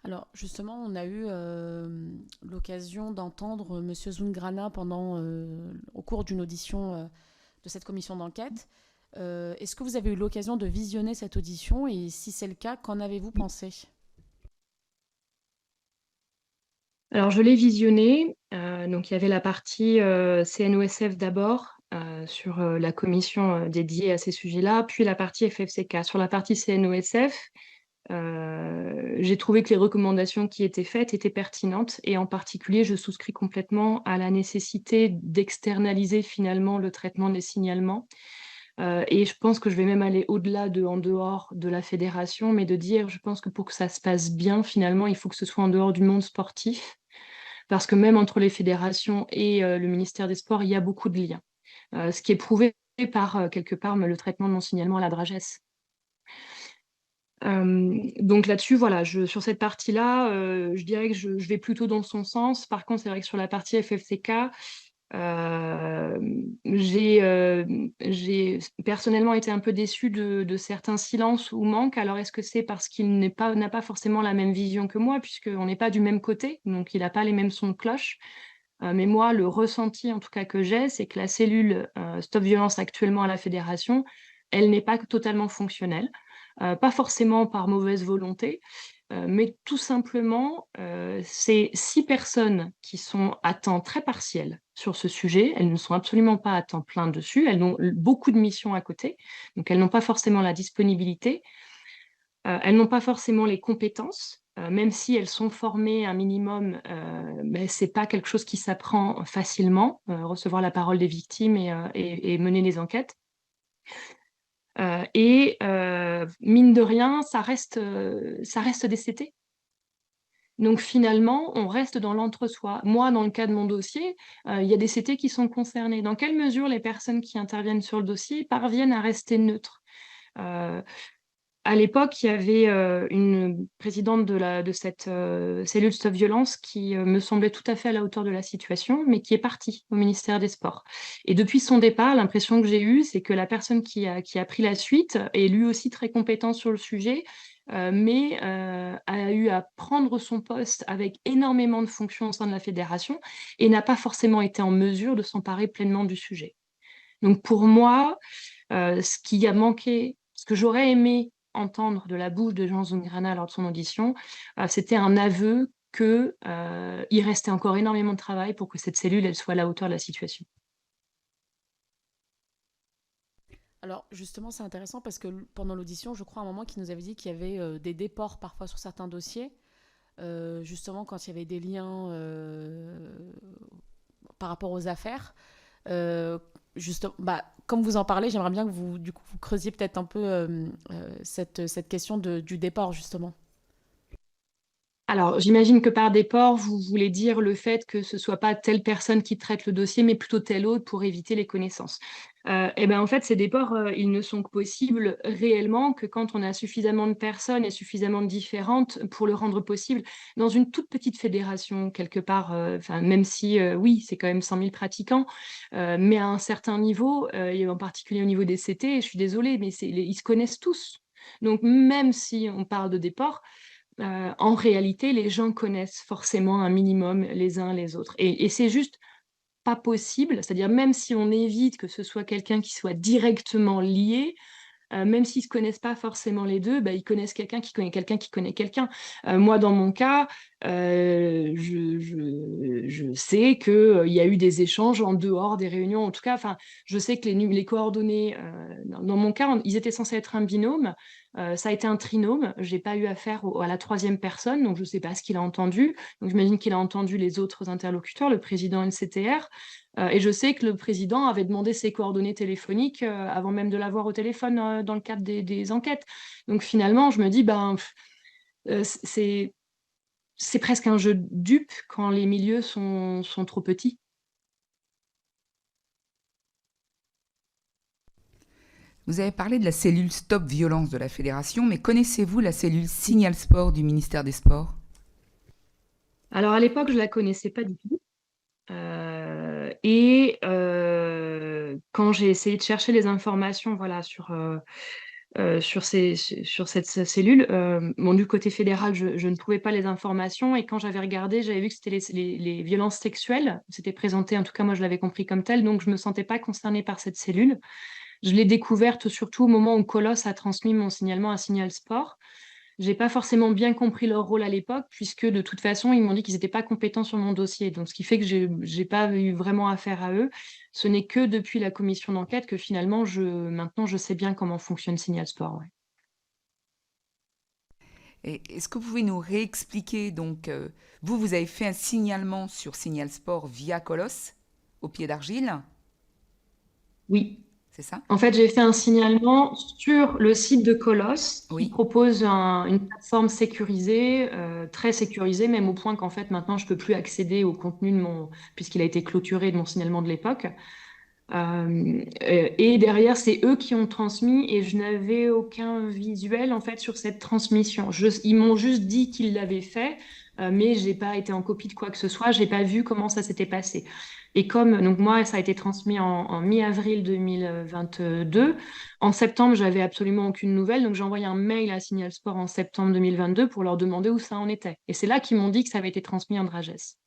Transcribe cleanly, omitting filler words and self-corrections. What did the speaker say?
Alors justement, on a eu l'occasion d'entendre Monsieur Zungrana au cours d'une audition de cette commission d'enquête. Est-ce que vous avez eu l'occasion de visionner cette audition et si c'est le cas, qu'en avez-vous pensé? Alors, je l'ai visionné. Donc, il y avait la partie CNOSF d'abord, sur la commission dédiée à ces sujets-là, puis la partie FFCK. Sur la partie CNOSF, j'ai trouvé que les recommandations qui étaient faites étaient pertinentes et en particulier, je souscris complètement à la nécessité d'externaliser finalement le traitement des signalements. Et je pense que je vais même aller au-delà en dehors de la fédération, mais de dire, je pense que pour que ça se passe bien, finalement, il faut que ce soit en dehors du monde sportif parce que même entre les fédérations et le ministère des Sports, il y a beaucoup de liens. Ce qui est prouvé par, quelque part, le traitement de mon signalement à la Drages. Donc là-dessus, voilà, sur cette partie-là, je dirais que je vais plutôt dans son sens. Par contre, c'est vrai que sur la partie FFCK, euh, j'ai personnellement été un peu déçue de certains silences ou manques. Alors, est-ce que c'est parce qu'il n'a pas forcément la même vision que moi, puisqu'on n'est pas du même côté, donc il n'a pas les mêmes sons de cloche. Mais moi, le ressenti en tout cas que j'ai, c'est que la cellule Stop Violence actuellement à la fédération, elle n'est pas totalement fonctionnelle. Pas forcément par mauvaise volonté, mais tout simplement, c'est 6 personnes qui sont à temps très partiel sur ce sujet. Elles ne sont absolument pas à temps plein dessus. Elles ont beaucoup de missions à côté, donc elles n'ont pas forcément la disponibilité. Elles n'ont pas forcément les compétences, même si elles sont formées un minimum, mais c'est pas quelque chose qui s'apprend facilement, recevoir la parole des victimes et mener les enquêtes. Mine de rien, ça reste des CT. Donc finalement, on reste dans l'entre-soi. Moi, dans le cas de mon dossier, il y a des CT qui sont concernés. Dans quelle mesure les personnes qui interviennent sur le dossier parviennent à rester neutres? Euh, À l'époque, il y avait une présidente de cette cellule Stop Violence qui me semblait tout à fait à la hauteur de la situation, mais qui est partie au ministère des Sports. Et depuis son départ, l'impression que j'ai eue, c'est que la personne qui a pris la suite est lui aussi très compétente sur le sujet, mais a eu à prendre son poste avec énormément de fonctions au sein de la fédération et n'a pas forcément été en mesure de s'emparer pleinement du sujet. Donc pour moi, ce qui a manqué, ce que j'aurais aimé entendre de la bouche de Jean Zungrana lors de son audition, c'était un aveu que, il restait encore énormément de travail pour que cette cellule elle soit à la hauteur de la situation. Alors justement, c'est intéressant parce que pendant l'audition, je crois à un moment qu'il nous avait dit qu'il y avait des déports parfois sur certains dossiers, justement quand il y avait des liens par rapport aux affaires. Euh, comme vous en parlez, j'aimerais bien que vous, du coup, vous creusiez peut-être un peu cette question du déport, justement. Alors, j'imagine que par déport, vous voulez dire le fait que ce soit pas telle personne qui traite le dossier, mais plutôt telle autre pour éviter les connaissances. Et ben en fait, ces déports, ils ne sont possibles réellement que quand on a suffisamment de personnes et suffisamment différentes pour le rendre possible. Dans une toute petite fédération, quelque part, enfin, même si, oui, c'est quand même 100 000 pratiquants, mais à un certain niveau, et en particulier au niveau des CT, je suis désolée, mais ils se connaissent tous. Donc, même si on parle de déport, en réalité, les gens connaissent forcément un minimum les uns les autres. Et c'est juste pas possible, c'est-à-dire même si on évite que ce soit quelqu'un qui soit directement lié, même s'ils se connaissent pas forcément les deux, bah, ils connaissent quelqu'un qui connaît quelqu'un qui connaît quelqu'un. Moi, dans mon cas, je sais que, il y a eu des échanges en dehors des réunions. En tout cas, enfin, je sais que les coordonnées, dans mon cas, ils étaient censés être un binôme. Ça a été un trinôme. J'ai pas eu affaire à la troisième personne, donc je sais pas ce qu'il a entendu. Donc j'imagine qu'il a entendu les autres interlocuteurs, le président NCTR. Et je sais que le président avait demandé ses coordonnées téléphoniques avant même de l'avoir au téléphone dans le cadre des enquêtes. Donc finalement, je me dis, ben, c'est presque un jeu de dupe quand les milieux sont trop petits. Vous avez parlé de la cellule Stop Violence de la Fédération, mais connaissez-vous la cellule Signal Sport du ministère des Sports? Alors à l'époque, je la connaissais pas du tout. Quand j'ai essayé de chercher les informations, voilà, sur sur cette cellule. Bon, du côté fédéral, je ne trouvais pas les informations, et quand j'avais regardé, j'avais vu que c'était les violences sexuelles. C'était présenté, en tout cas moi je l'avais compris comme tel, donc je me sentais pas concernée par cette cellule. Je l'ai découverte surtout au moment où Colosse a transmis mon signalement à Signal Sport. J'ai pas forcément bien compris leur rôle à l'époque, puisque de toute façon, ils m'ont dit qu'ils n'étaient pas compétents sur mon dossier. Donc, ce qui fait que j'ai pas eu vraiment affaire à eux. Ce n'est que depuis la commission d'enquête que finalement, maintenant, je sais bien comment fonctionne Signal Sport. Ouais. Et est-ce que vous pouvez nous réexpliquer, donc, vous avez fait un signalement sur Signal Sport via Colosse, au Pied d'Argile, Oui. c'est ça? En fait, j'ai fait un signalement sur le site de Colosse qui Oui. propose une plateforme sécurisée, très sécurisée, même au point qu'en fait, maintenant, je peux plus accéder au contenu puisqu'il a été clôturé, de mon signalement de l'époque. Et derrière, c'est eux qui ont transmis, et je n'avais aucun visuel en fait sur cette transmission. Ils m'ont juste dit qu'ils l'avaient fait, mais j'ai pas été en copie de quoi que ce soit. J'ai pas vu comment ça s'était passé. Et comme donc moi, ça a été transmis en mi-avril 2022. En septembre, j'avais absolument aucune nouvelle, donc j'ai envoyé un mail à Signal Sport en septembre 2022 pour leur demander où ça en était. Et c'est là qu'ils m'ont dit que ça avait été transmis en Dragès.